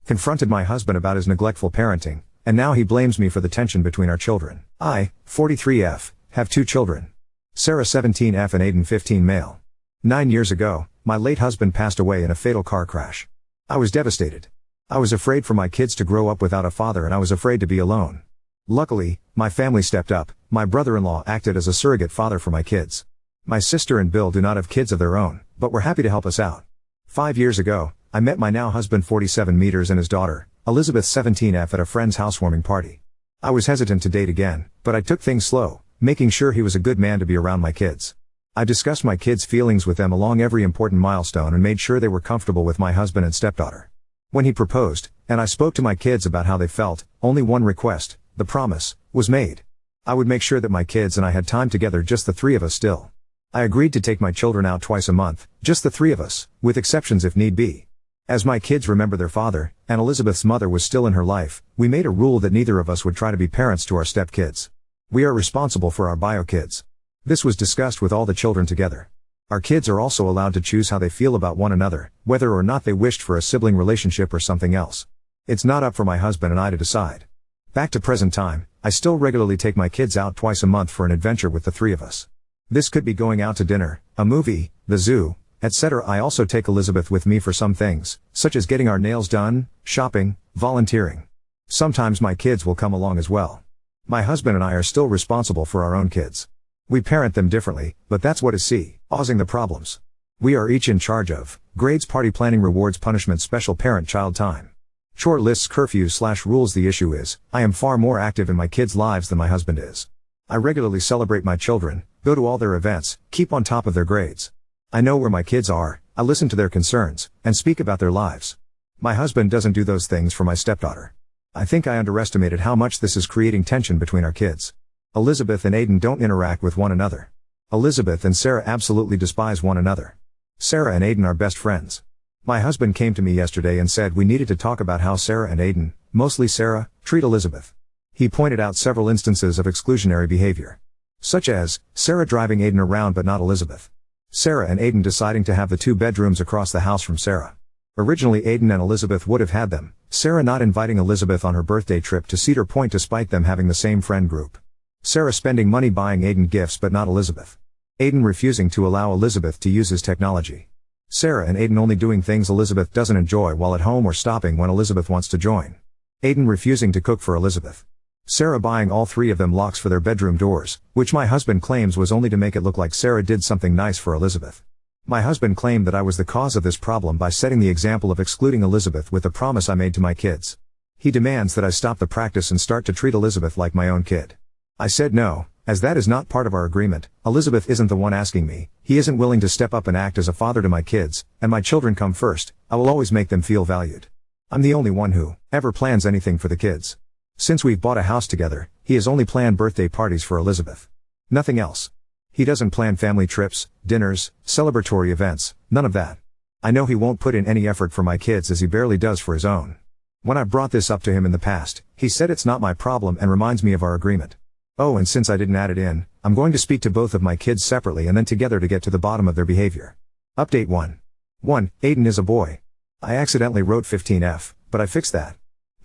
Confronted my husband about his neglectful parenting, and now he blames me for the tension between our children. I, 43F, have 2 children. Sarah 17F and Aiden 15 male. 9 years ago, my late husband passed away in a fatal car crash. I was devastated. I was afraid for my kids to grow up without a father, and I was afraid to be alone. Luckily, my family stepped up. My brother-in-law acted as a surrogate father for my kids. My sister and Bill do not have kids of their own, but were happy to help us out. 5 years ago, I met my now husband 47 meters and his daughter, Elizabeth 17F, at a friend's housewarming party. I was hesitant to date again, but I took things slow, making sure he was a good man to be around my kids. I discussed my kids' feelings with them along every important milestone and made sure they were comfortable with my husband and stepdaughter. When he proposed, and I spoke to my kids about how they felt, only one request, the promise, was made. I would make sure that my kids and I had time together, just the 3 of us still. I agreed to take my children out twice a month, just the 3 of us, with exceptions if need be. As my kids remember their father, and Elizabeth's mother was still in her life, we made a rule that neither of us would try to be parents to our stepkids. We are responsible for our bio kids. This was discussed with all the children together. Our kids are also allowed to choose how they feel about one another, whether or not they wished for a sibling relationship or something else. It's not up for my husband and I to decide. Back to present time, I still regularly take my kids out twice a month for an adventure with the 3 of us. This could be going out to dinner, a movie, the zoo, etc. I also take Elizabeth with me for some things, such as getting our nails done, shopping, volunteering. Sometimes my kids will come along as well. My husband and I are still responsible for our own kids. We parent them differently, but that's what is causing the problems. We are each in charge of grades, party planning, rewards, punishment, special parent-child time, chore lists, curfews/rules. The issue is, I am far more active in my kids' lives than my husband is. I regularly celebrate my children, go to all their events, keep on top of their grades. I know where my kids are, I listen to their concerns, and speak about their lives. My husband doesn't do those things for my stepdaughter. I think I underestimated how much this is creating tension between our kids. Elizabeth and Aiden don't interact with one another. Elizabeth and Sarah absolutely despise one another. Sarah and Aiden are best friends. My husband came to me yesterday and said we needed to talk about how Sarah and Aiden, mostly Sarah, treat Elizabeth. He pointed out several instances of exclusionary behavior. Such as, Sarah driving Aiden around but not Elizabeth. Sarah and Aiden deciding to have the 2 bedrooms across the house from Sarah. Originally Aiden and Elizabeth would have had them, Sarah not inviting Elizabeth on her birthday trip to Cedar Point despite them having the same friend group. Sarah spending money buying Aiden gifts but not Elizabeth. Aiden refusing to allow Elizabeth to use his technology. Sarah and Aiden only doing things Elizabeth doesn't enjoy while at home or stopping when Elizabeth wants to join. Aiden refusing to cook for Elizabeth. Sarah buying all 3 of them locks for their bedroom doors, which my husband claims was only to make it look like Sarah did something nice for Elizabeth. My husband claimed that I was the cause of this problem by setting the example of excluding Elizabeth with the promise I made to my kids. He demands that I stop the practice and start to treat Elizabeth like my own kid. I said no, as that is not part of our agreement. Elizabeth isn't the one asking me, he isn't willing to step up and act as a father to my kids, and my children come first. I will always make them feel valued. I'm the only one who ever plans anything for the kids. Since we've bought a house together, he has only planned birthday parties for Elizabeth. Nothing else. He doesn't plan family trips, dinners, celebratory events, none of that. I know he won't put in any effort for my kids as he barely does for his own. When I brought this up to him in the past, he said it's not my problem and reminds me of our agreement. Oh, and since I didn't add it in, I'm going to speak to both of my kids separately and then together to get to the bottom of their behavior. Update 1. 1. Aiden is a boy. I accidentally wrote 15F, but I fixed that.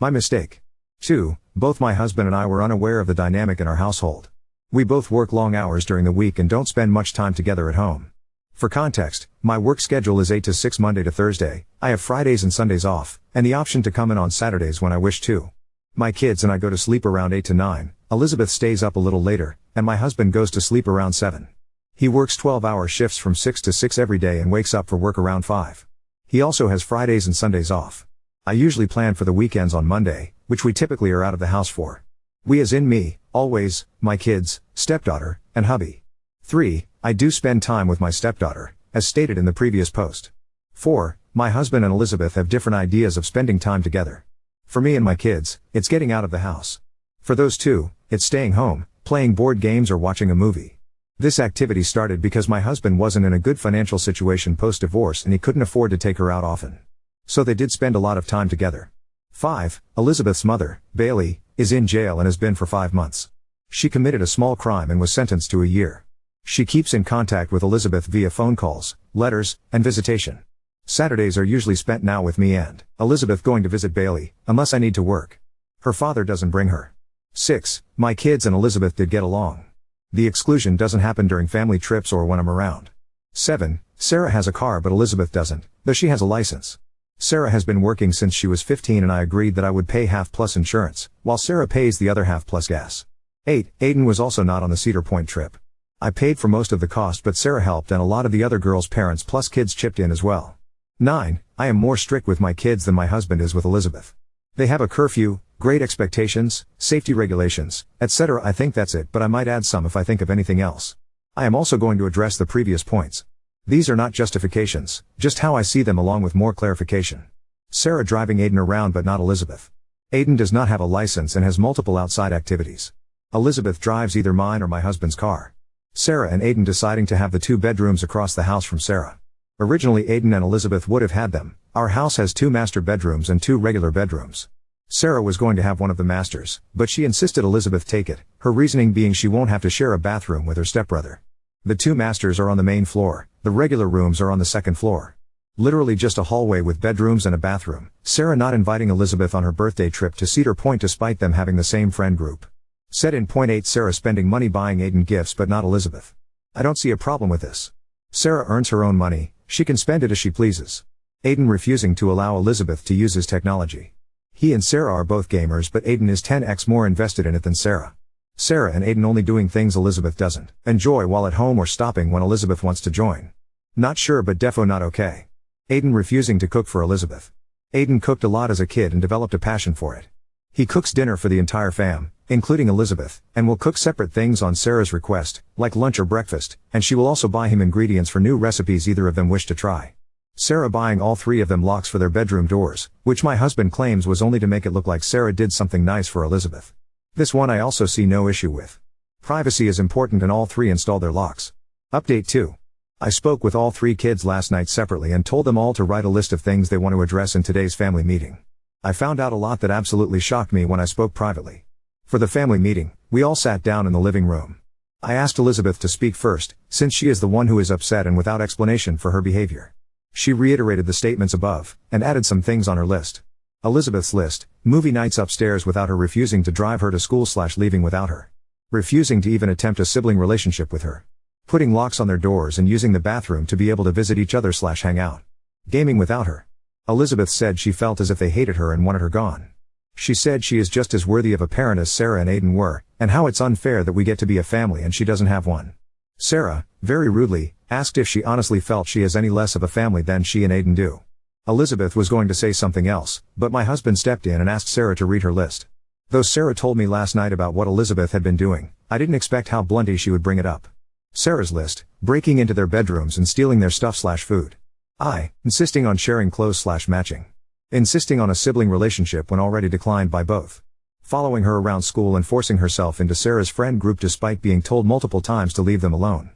My mistake. 2. Both my husband and I were unaware of the dynamic in our household. We both work long hours during the week and don't spend much time together at home. For context, my work schedule is 8 to 6 Monday to Thursday. I have Fridays and Sundays off, and the option to come in on Saturdays when I wish to. My kids and I go to sleep around 8 to 9, Elizabeth stays up a little later, and my husband goes to sleep around 7. He works 12-hour shifts from 6 to 6 every day and wakes up for work around 5. He also has Fridays and Sundays off. I usually plan for the weekends on Monday, which we typically are out of the house for. We as in me, always, my kids, stepdaughter, and hubby. 3. I do spend time with my stepdaughter, as stated in the previous post. 4. My husband and Elizabeth have different ideas of spending time together. For me and my kids, it's getting out of the house. For those 2, it's staying home, playing board games or watching a movie. This activity started because my husband wasn't in a good financial situation post-divorce and he couldn't afford to take her out often. So they did spend a lot of time together. 5. Elizabeth's mother, Bailey, is in jail and has been for 5 months. She committed a small crime and was sentenced to a year. She keeps in contact with Elizabeth via phone calls, letters, and visitation. Saturdays are usually spent now with me and Elizabeth going to visit Bailey, unless I need to work. Her father doesn't bring her. 6. My kids and Elizabeth did get along. The exclusion doesn't happen during family trips or when I'm around. 7. Sarah has a car but Elizabeth doesn't, though she has a license. Sarah has been working since she was 15 and I agreed that I would pay half plus insurance, while Sarah pays the other half plus gas. 8. Aiden was also not on the Cedar Point trip. I paid for most of the cost but Sarah helped and a lot of the other girls' parents plus kids chipped in as well. 9. I am more strict with my kids than my husband is with Elizabeth. They have a curfew, great expectations, safety regulations, etc. I think that's it, but I might add some if I think of anything else. I am also going to address the previous points. These are not justifications, just how I see them along with more clarification. Sarah driving Aiden around but not Elizabeth. Aiden does not have a license and has multiple outside activities. Elizabeth drives either mine or my husband's car. Sarah and Aiden deciding to have the 2 bedrooms across the house from Sarah. Originally Aiden and Elizabeth would have had them. Our house has 2 master bedrooms and 2 regular bedrooms. Sarah was going to have one of the masters, but she insisted Elizabeth take it, her reasoning being she won't have to share a bathroom with her stepbrother. The 2 masters are on the main floor, the regular rooms are on the second floor. Literally just a hallway with bedrooms and a bathroom. Sarah not inviting Elizabeth on her birthday trip to Cedar Point despite them having the same friend group. Said in point 8 Sarah spending money buying Aiden gifts but not Elizabeth. I don't see a problem with this. Sarah earns her own money, she can spend it as she pleases. Aiden refusing to allow Elizabeth to use his technology. He and Sarah are both gamers but Aiden is 10x more invested in it than Sarah. Sarah and Aiden only doing things Elizabeth doesn't enjoy while at home or stopping when Elizabeth wants to join. Not sure but defo not okay. Aiden refusing to cook for Elizabeth. Aiden cooked a lot as a kid and developed a passion for it. He cooks dinner for the entire fam, including Elizabeth, and will cook separate things on Sarah's request, like lunch or breakfast, and she will also buy him ingredients for new recipes either of them wish to try. Sarah buying all 3 of them locks for their bedroom doors, which my husband claims was only to make it look like Sarah did something nice for Elizabeth. This one I also see no issue with. Privacy is important and all 3 install their locks. Update 2. I spoke with all 3 kids last night separately and told them all to write a list of things they want to address in today's family meeting. I found out a lot that absolutely shocked me when I spoke privately. For the family meeting, we all sat down in the living room. I asked Elizabeth to speak first, since she is the one who is upset and without explanation for her behavior. She reiterated the statements above, and added some things on her list. Elizabeth's list: movie nights upstairs without her, refusing to drive her to school/leaving without her. Refusing to even attempt a sibling relationship with her. Putting locks on their doors and using the bathroom to be able to visit each other/hang out. Gaming without her. Elizabeth said she felt as if they hated her and wanted her gone. She said she is just as worthy of a parent as Sarah and Aiden were, and how it's unfair that we get to be a family and she doesn't have one. Sarah, very rudely, asked if she honestly felt she has any less of a family than she and Aiden do. Elizabeth was going to say something else, but my husband stepped in and asked Sarah to read her list. Though Sarah told me last night about what Elizabeth had been doing, I didn't expect how bluntly she would bring it up. Sarah's list: breaking into their bedrooms and stealing their stuff/food. Insisting on sharing clothes/matching. Insisting on a sibling relationship when already declined by both. Following her around school and forcing herself into Sarah's friend group despite being told multiple times to leave them alone.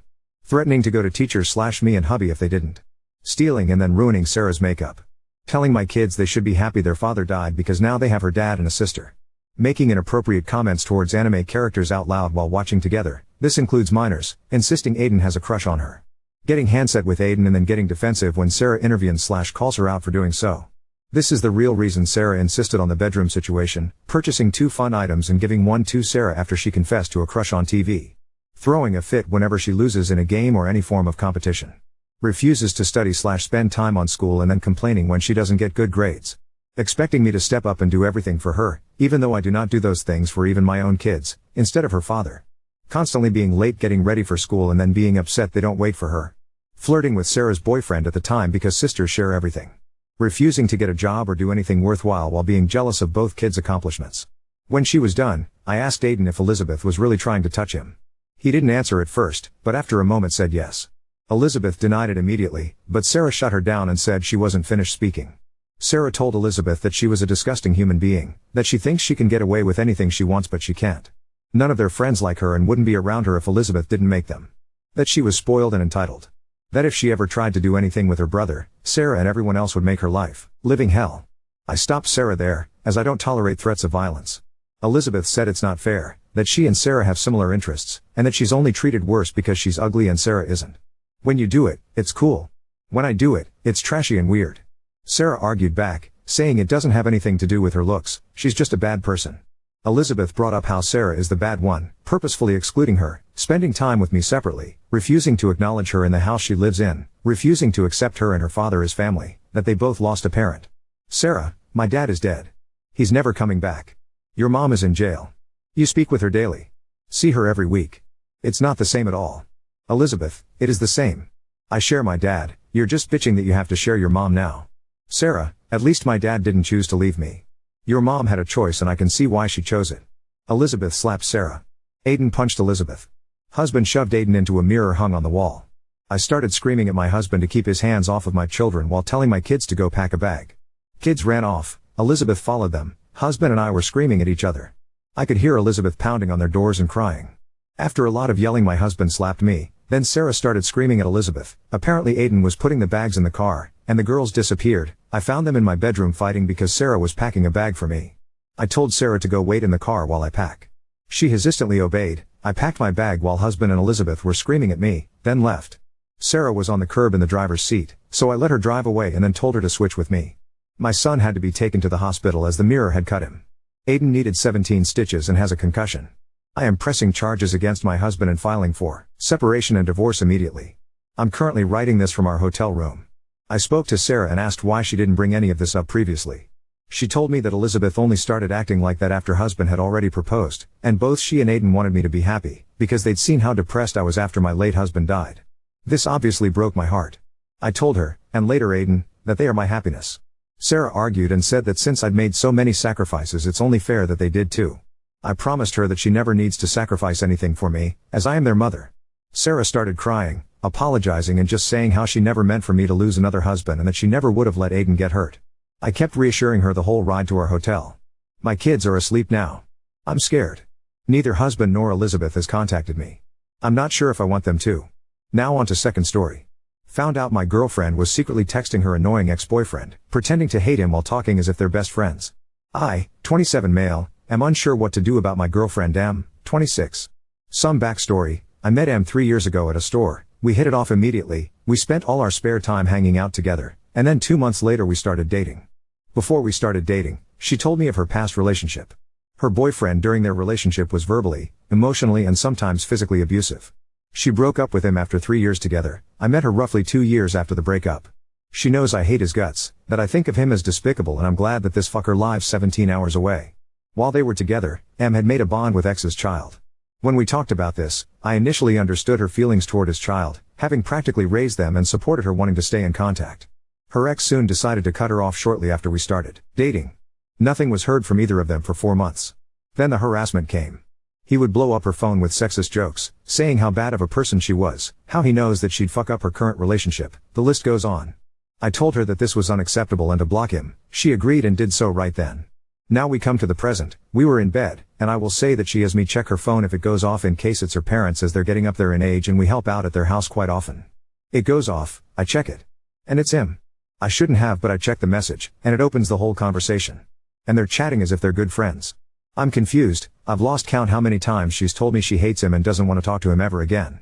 Threatening to go to teachers/me and hubby if they didn't. Stealing and then ruining Sarah's makeup. Telling my kids they should be happy their father died because now they have her dad and a sister. Making inappropriate comments towards anime characters out loud while watching together, this includes minors, insisting Aiden has a crush on her. Getting handset with Aiden and then getting defensive when Sarah intervenes/calls her out for doing so. This is the real reason Sarah insisted on the bedroom situation, purchasing 2 fun items and giving one to Sarah after she confessed to a crush on TV. Throwing a fit whenever she loses in a game or any form of competition. Refuses to study/spend time on school and then complaining when she doesn't get good grades. Expecting me to step up and do everything for her, even though I do not do those things for even my own kids, instead of her father. Constantly being late getting ready for school and then being upset they don't wait for her. Flirting with Sarah's boyfriend at the time because sisters share everything. Refusing to get a job or do anything worthwhile while being jealous of both kids' accomplishments. When she was done, I asked Aiden if Elizabeth was really trying to touch him. He didn't answer at first, but after a moment said yes. Elizabeth denied it immediately, but Sarah shut her down and said she wasn't finished speaking. Sarah told Elizabeth that she was a disgusting human being, that she thinks she can get away with anything she wants but she can't. None of their friends like her and wouldn't be around her if Elizabeth didn't make them. That she was spoiled and entitled. That if she ever tried to do anything with her brother, Sarah and everyone else would make her life living hell. I stopped Sarah there, as I don't tolerate threats of violence. Elizabeth said it's not fair, that she and Sarah have similar interests, and that she's only treated worse because she's ugly and Sarah isn't. When you do it, it's cool. When I do it, it's trashy and weird. Sarah argued back, saying it doesn't have anything to do with her looks, she's just a bad person. Elizabeth brought up how Sarah is the bad one, purposefully excluding her, spending time with me separately, refusing to acknowledge her in the house she lives in, refusing to accept her and her father as family, that they both lost a parent. Sarah, my dad is dead. He's never coming back. Your mom is in jail. You speak with her daily. See her every week. It's not the same at all. Elizabeth, it is the same. I share my dad, you're just bitching that you have to share your mom now. Sarah, at least my dad didn't choose to leave me. Your mom had a choice and I can see why she chose it. Elizabeth slapped Sarah. Aiden punched Elizabeth. Husband shoved Aiden into a mirror hung on the wall. I started screaming at my husband to keep his hands off of my children while telling my kids to go pack a bag. Kids ran off, Elizabeth followed them, husband and I were screaming at each other. I could hear Elizabeth pounding on their doors and crying. After a lot of yelling my husband slapped me, then Sarah started screaming at Elizabeth. Apparently Aiden was putting the bags in the car, and the girls disappeared. I found them in my bedroom fighting because Sarah was packing a bag for me. I told Sarah to go wait in the car while I pack. She hesitantly obeyed. I packed my bag while husband and Elizabeth were screaming at me, then left. Sarah was on the curb in the driver's seat, so I let her drive away and then told her to switch with me. My son had to be taken to the hospital as the mirror had cut him. Aiden needed 17 stitches and has a concussion. I am pressing charges against my husband and filing for separation and divorce immediately. I'm currently writing this from our hotel room. I spoke to Sarah and asked why she didn't bring any of this up previously. She told me that Elizabeth only started acting like that after husband had already proposed, and both she and Aiden wanted me to be happy, because they'd seen how depressed I was after my late husband died. This obviously broke my heart. I told her, and later Aiden, that they are my happiness. Sarah argued and said that since I'd made so many sacrifices it's only fair that they did too. I promised her that she never needs to sacrifice anything for me, as I am their mother. Sarah started crying, apologizing and just saying how she never meant for me to lose another husband and that she never would have let Aiden get hurt. I kept reassuring her the whole ride to our hotel. My kids are asleep now. I'm scared. Neither husband nor Elizabeth has contacted me. I'm not sure if I want them to. Now on to second story. Found out my girlfriend was secretly texting her annoying ex-boyfriend, pretending to hate him while talking as if they're best friends. I, 27 male, am unsure what to do about my girlfriend M, 26. Some backstory, I met M 3 years ago at a store, we hit it off immediately, we spent all our spare time hanging out together, and then 2 months later we started dating. Before we started dating, she told me of her past relationship. Her boyfriend during their relationship was verbally, emotionally and sometimes physically abusive. She broke up with him after 3 years together. I met her roughly 2 years after the breakup. She knows I hate his guts, that I think of him as despicable and I'm glad that this fucker lives 17 hours away. While they were together, M had made a bond with X's child. When we talked about this, I initially understood her feelings toward his child, having practically raised them and supported her wanting to stay in contact. Her ex soon decided to cut her off shortly after we started dating. Nothing was heard from either of them for 4 months. Then the harassment came. He would blow up her phone with sexist jokes, saying how bad of a person she was, how he knows that she'd fuck up her current relationship, the list goes on. I told her that this was unacceptable and to block him. She agreed and did so right then. Now we come to the present, we were in bed, and I will say that she has me check her phone if it goes off in case it's her parents as they're getting up there in age and we help out at their house quite often. It goes off, I check it. And it's him. I shouldn't have but I check the message, and it opens the whole conversation. And they're chatting as if they're good friends. I'm confused, I've lost count how many times she's told me she hates him and doesn't want to talk to him ever again.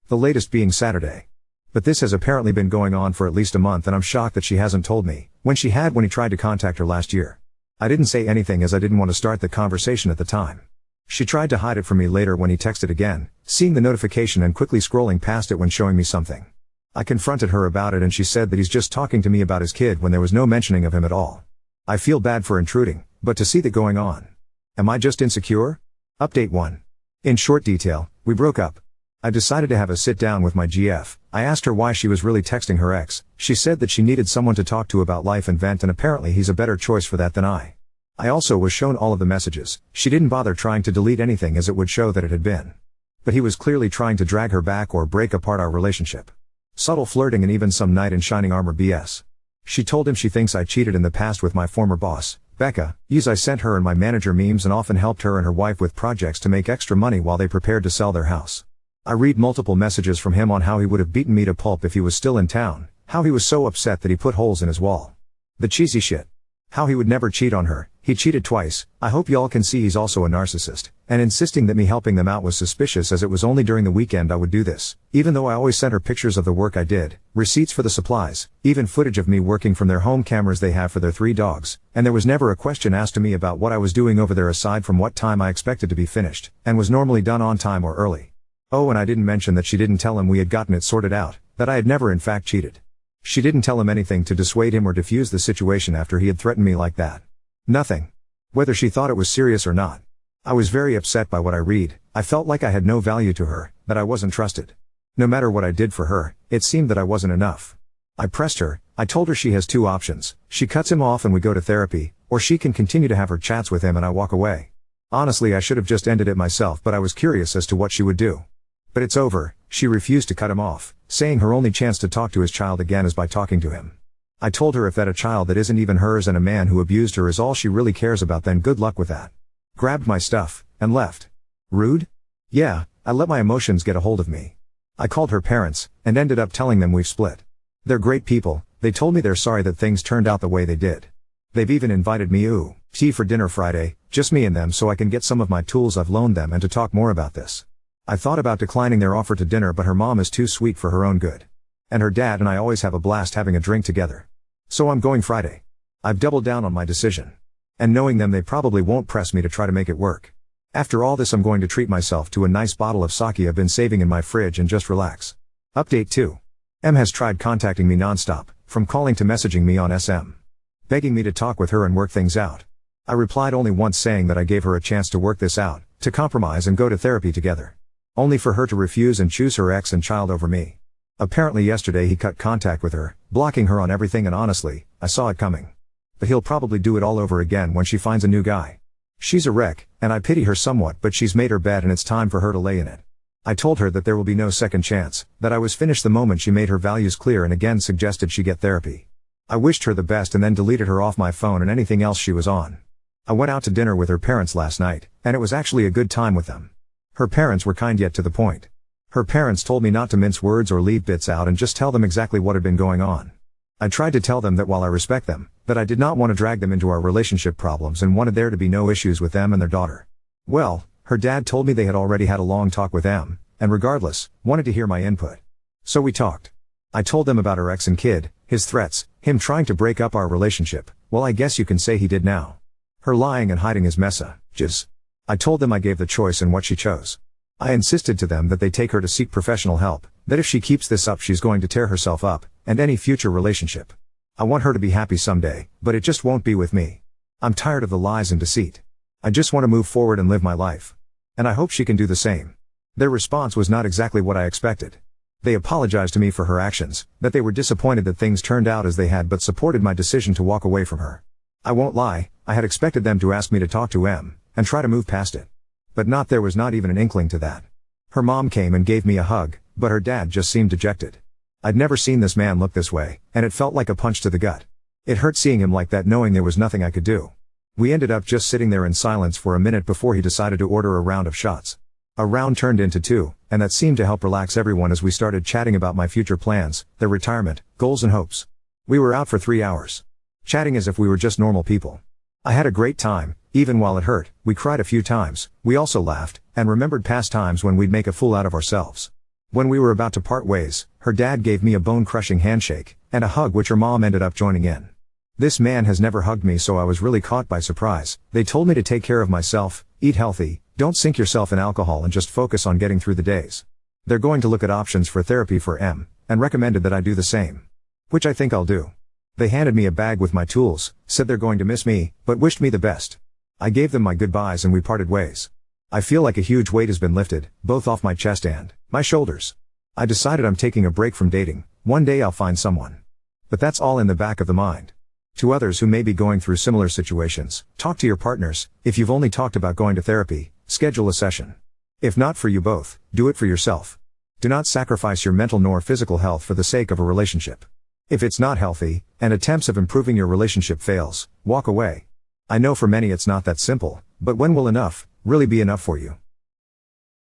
The latest being Saturday. But this has apparently been going on for at least a month and I'm shocked that she hasn't told me, when she had when he tried to contact her last year. I didn't say anything as I didn't want to start the conversation at the time. She tried to hide it from me later when he texted again, seeing the notification and quickly scrolling past it when showing me something. I confronted her about it and she said that he's just talking to me about his kid when there was no mentioning of him at all. I feel bad for intruding, but to see that going on. Am I just insecure? Update 1. In short detail, we broke up. I decided to have a sit down with my GF. I asked her why she was really texting her ex. She said that she needed someone to talk to about life and vent and apparently he's a better choice for that than I. I also was shown all of the messages. She didn't bother trying to delete anything as it would show that it had been. But he was clearly trying to drag her back or break apart our relationship. Subtle flirting and even some knight in shining armor BS. She told him she thinks I cheated in the past with my former boss, Becca. I sent her and my manager memes and often helped her and her wife with projects to make extra money while they prepared to sell their house. I read multiple messages from him on how he would have beaten me to pulp if he was still in town, how he was so upset that he put holes in his wall. The cheesy shit. How he would never cheat on her, he cheated twice. I hope y'all can see he's also a narcissist. And insisting that me helping them out was suspicious, as it was only during the weekend I would do this. Even though I always sent her pictures of the work I did, receipts for the supplies, even footage of me working from their home cameras they have for their 3 dogs, and there was never a question asked to me about what I was doing over there aside from what time I expected to be finished, and was normally done on time or early. Oh, and I didn't mention that she didn't tell him we had gotten it sorted out, that I had never in fact cheated. She didn't tell him anything to dissuade him or diffuse the situation after he had threatened me like that. Nothing. Whether she thought it was serious or not. I was very upset by what I read. I felt like I had no value to her, that I wasn't trusted. No matter what I did for her, it seemed that I wasn't enough. I pressed her. I told her she has 2 options. She cuts him off and we go to therapy, or she can continue to have her chats with him and I walk away. Honestly, I should have just ended it myself, but I was curious as to what she would do. But it's over. She refused to cut him off, saying her only chance to talk to his child again is by talking to him. I told her if that a child that isn't even hers and a man who abused her is all she really cares about, then good luck with that. Grabbed my stuff, and left. Rude? Yeah, I let my emotions get a hold of me. I called her parents, and ended up telling them we've split. They're great people. They told me they're sorry that things turned out the way they did. They've even invited me tea for dinner Friday, just me and them, so I can get some of my tools I've loaned them and to talk more about this. I thought about declining their offer to dinner, but her mom is too sweet for her own good. And her dad and I always have a blast having a drink together. So I'm going Friday. I've doubled down on my decision. And knowing them, they probably won't press me to try to make it work. After all this, I'm going to treat myself to a nice bottle of sake I've been saving in my fridge and just relax. Update 2. M has tried contacting me nonstop, from calling to messaging me on SM. Begging me to talk with her and work things out. I replied only once, saying that I gave her a chance to work this out, to compromise and go to therapy together. Only for her to refuse and choose her ex and child over me. Apparently yesterday he cut contact with her, blocking her on everything, and honestly, I saw it coming. But he'll probably do it all over again when she finds a new guy. She's a wreck, and I pity her somewhat, but she's made her bed and it's time for her to lay in it. I told her that there will be no second chance, that I was finished the moment she made her values clear, and again suggested she get therapy. I wished her the best and then deleted her off my phone and anything else she was on. I went out to dinner with her parents last night, and it was actually a good time with them. Her parents were kind yet to the point. Her parents told me not to mince words or leave bits out and just tell them exactly what had been going on. I tried to tell them that while I respect them, that I did not want to drag them into our relationship problems and wanted there to be no issues with them and their daughter. Well, her dad told me they had already had a long talk with them, and regardless, wanted to hear my input. So we talked. I told them about her ex and kid, his threats, him trying to break up our relationship. Well, I guess you can say he did now. Her lying and hiding his messages. I told them I gave the choice and what she chose. I insisted to them that they take her to seek professional help, that if she keeps this up she's going to tear herself up, and any future relationship. I want her to be happy someday, but it just won't be with me. I'm tired of the lies and deceit. I just want to move forward and live my life. And I hope she can do the same. Their response was not exactly what I expected. They apologized to me for her actions, that they were disappointed that things turned out as they had, but supported my decision to walk away from her. I won't lie, I had expected them to ask me to talk to M, and try to move past it. But there was not even an inkling to that. Her mom came and gave me a hug, but her dad just seemed dejected. I'd never seen this man look this way, and it felt like a punch to the gut. It hurt seeing him like that, knowing there was nothing I could do. We ended up just sitting there in silence for a minute before he decided to order a round of shots. A round turned into 2, and that seemed to help relax everyone as we started chatting about my future plans, their retirement, goals and hopes. We were out for 3 hours. Chatting as if we were just normal people. I had a great time, even while it hurt. We cried a few times, we also laughed, and remembered past times when we'd make a fool out of ourselves. When we were about to part ways, her dad gave me a bone-crushing handshake, and a hug which her mom ended up joining in. This man has never hugged me, so I was really caught by surprise. They told me to take care of myself, eat healthy, don't sink yourself in alcohol, and just focus on getting through the days. They're going to look at options for therapy for M, and recommended that I do the same. Which I think I'll do. They handed me a bag with my tools, said they're going to miss me, but wished me the best. I gave them my goodbyes and we parted ways. I feel like a huge weight has been lifted, both off my chest and my shoulders. I decided I'm taking a break from dating. One day I'll find someone. But that's all in the back of the mind. To others who may be going through similar situations, talk to your partners. If you've only talked about going to therapy, schedule a session. If not for you both, do it for yourself. Do not sacrifice your mental nor physical health for the sake of a relationship. If it's not healthy, and attempts of improving your relationship fails, walk away. I know for many it's not that simple, but when will enough really be enough for you?